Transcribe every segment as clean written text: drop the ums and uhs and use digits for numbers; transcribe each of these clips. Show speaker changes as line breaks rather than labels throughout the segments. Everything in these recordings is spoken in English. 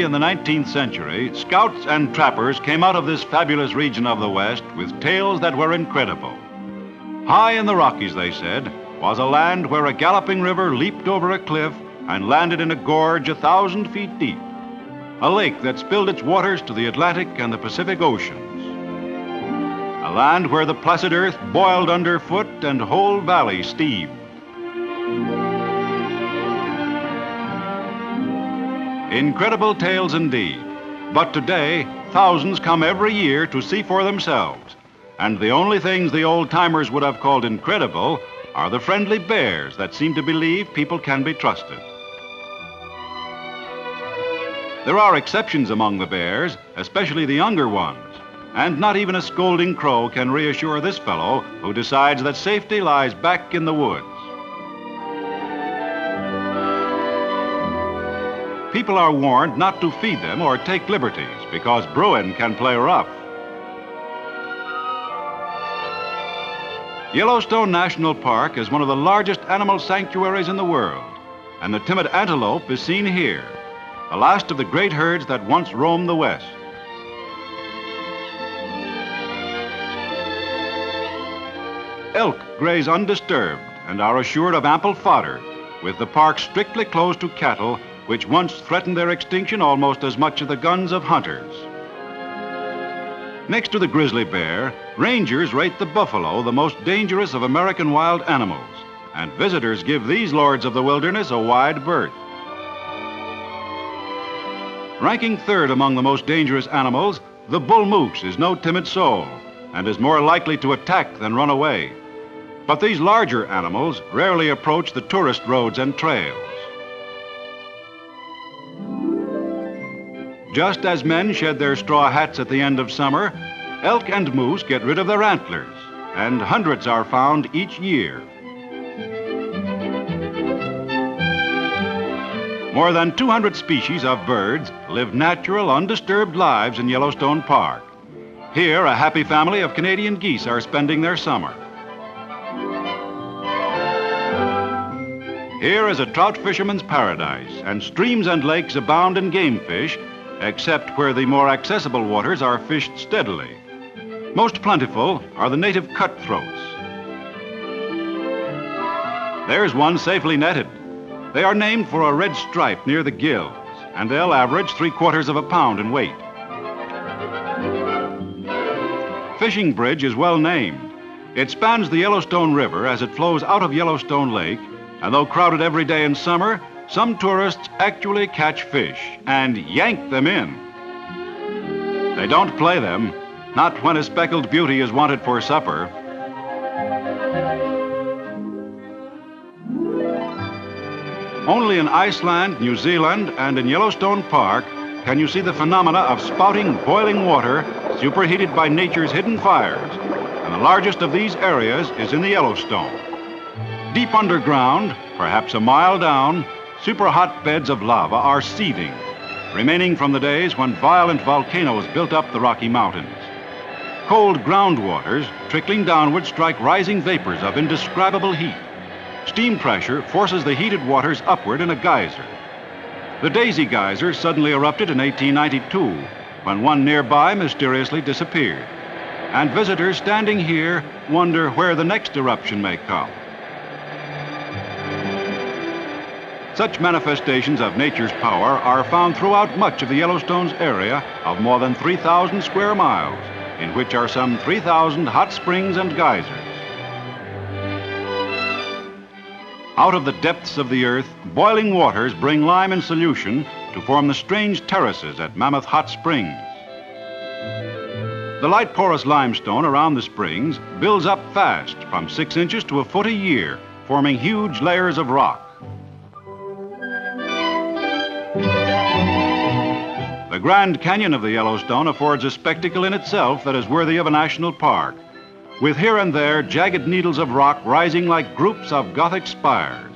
Early in the 19th century, scouts and trappers came out of this fabulous region of the West with tales that were incredible. High in the Rockies, they said, was a land where a galloping river leaped over a cliff and landed in a gorge 1,000 feet deep. A lake that spilled its waters to the Atlantic and the Pacific Oceans. A land where the placid earth boiled underfoot and whole valleys steamed. Incredible tales indeed. But today, thousands come every year to see for themselves. And the only things the old-timers would have called incredible are the friendly bears that seem to believe people can be trusted. There are exceptions among the bears, especially the younger ones. And not even a scolding crow can reassure this fellow who decides that safety lies back in the woods. People are warned not to feed them or take liberties because bruin can play rough. Yellowstone National Park is one of the largest animal sanctuaries in the world, and the timid antelope is seen here, the last of the great herds that once roamed the West. Elk graze undisturbed and are assured of ample fodder, with the park strictly closed to cattle which once threatened their extinction almost as much as the guns of hunters. Next to the grizzly bear, rangers rate the buffalo the most dangerous of American wild animals, and visitors give these lords of the wilderness a wide berth. Ranking third among the most dangerous animals, the bull moose is no timid soul and is more likely to attack than run away. But these larger animals rarely approach the tourist roads and trails. Just as men shed their straw hats at the end of summer, elk and moose get rid of their antlers, and hundreds are found each year. More than 200 species of birds live natural, undisturbed lives in Yellowstone Park. Here, a happy family of Canadian geese are spending their summer. Here is a trout fisherman's paradise, and streams and lakes abound in game fish, except where the more accessible waters are fished steadily. Most plentiful are the native cutthroats. There's one safely netted. They are named for a red stripe near the gills, and they'll average 3/4 of a pound in weight. Fishing Bridge is well named. It spans the Yellowstone River as it flows out of Yellowstone Lake, and though crowded every day in summer, some tourists actually catch fish and yank them in. They don't play them, not when a speckled beauty is wanted for supper. Only in Iceland, New Zealand, and in Yellowstone Park can you see the phenomena of spouting boiling water superheated by nature's hidden fires, and the largest of these areas is in the Yellowstone. Deep underground, perhaps a mile down, super hotbeds of lava are seething, remaining from the days when violent volcanoes built up the Rocky Mountains. Cold groundwaters trickling downward strike rising vapors of indescribable heat. Steam pressure forces the heated waters upward in a geyser. The Daisy Geyser suddenly erupted in 1892, when one nearby mysteriously disappeared. And visitors standing here wonder where the next eruption may come. Such manifestations of nature's power are found throughout much of the Yellowstone's area of more than 3,000 square miles, in which are some 3,000 hot springs and geysers. Out of the depths of the earth, boiling waters bring lime in solution to form the strange terraces at Mammoth Hot Springs. The light porous limestone around the springs builds up fast, from 6 inches to a foot a year, forming huge layers of rock. The Grand Canyon of the Yellowstone affords a spectacle in itself that is worthy of a national park, with here and there jagged needles of rock rising like groups of Gothic spires.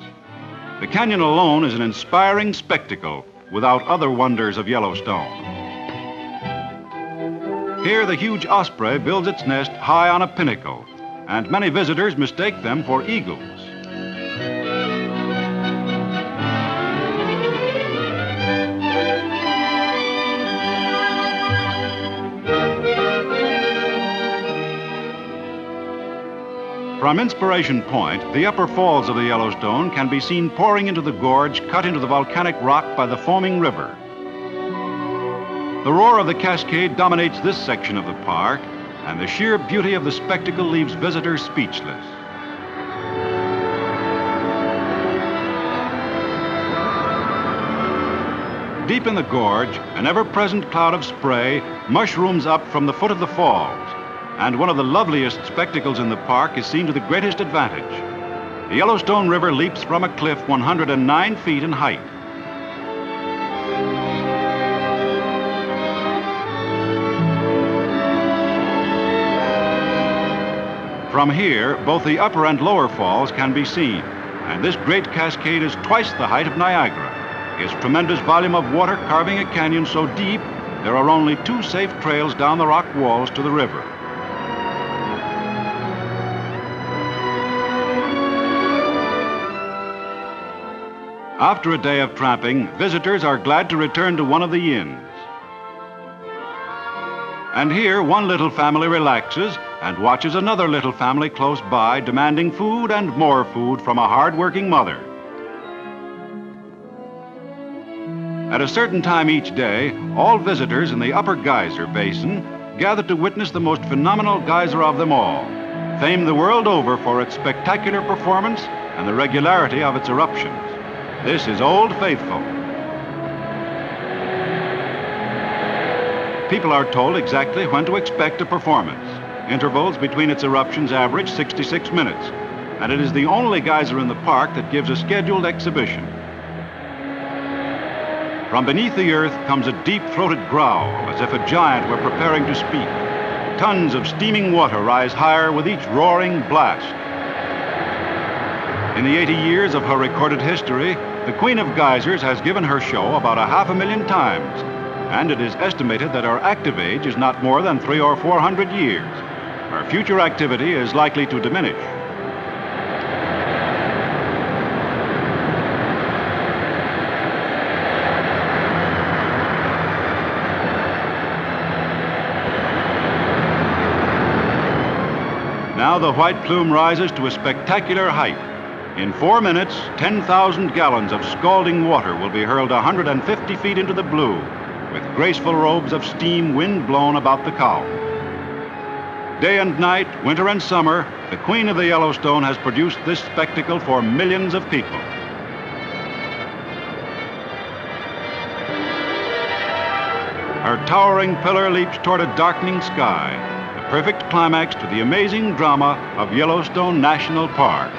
The canyon alone is an inspiring spectacle without other wonders of Yellowstone. Here, the huge osprey builds its nest high on a pinnacle, and many visitors mistake them for eagles. From Inspiration Point, the upper falls of the Yellowstone can be seen pouring into the gorge cut into the volcanic rock by the foaming river. The roar of the cascade dominates this section of the park, and the sheer beauty of the spectacle leaves visitors speechless. Deep in the gorge, an ever-present cloud of spray mushrooms up from the foot of the falls, and one of the loveliest spectacles in the park is seen to the greatest advantage. The Yellowstone River leaps from a cliff 109 feet in height. From here, both the upper and lower falls can be seen, and this great cascade is twice the height of Niagara. Its tremendous volume of water carving a canyon so deep, there are only 2 safe trails down the rock walls to the river. After a day of tramping, visitors are glad to return to one of the inns. And here, one little family relaxes and watches another little family close by demanding food and more food from a hard-working mother. At a certain time each day, all visitors in the upper Geyser basin gather to witness the most phenomenal geyser of them all, famed the world over for its spectacular performance and the regularity of its eruptions. This is Old Faithful. People are told exactly when to expect a performance. Intervals between its eruptions average 66 minutes, and it is the only geyser in the park that gives a scheduled exhibition. From beneath the earth comes a deep-throated growl, as if a giant were preparing to speak. Tons of steaming water rise higher with each roaring blast. In the 80 years of her recorded history, the Queen of Geysers has given her show about 500,000 times, and it is estimated that our active age is not more than 300 or 400 years. Her future activity is likely to diminish. Now the white plume rises to a spectacular height. In 4 minutes, 10,000 gallons of scalding water will be hurled 150 feet into the blue, with graceful robes of steam wind-blown about the column. Day and night, winter and summer, the Queen of the Yellowstone has produced this spectacle for millions of people. Her towering pillar leaps toward a darkening sky, the perfect climax to the amazing drama of Yellowstone National Park.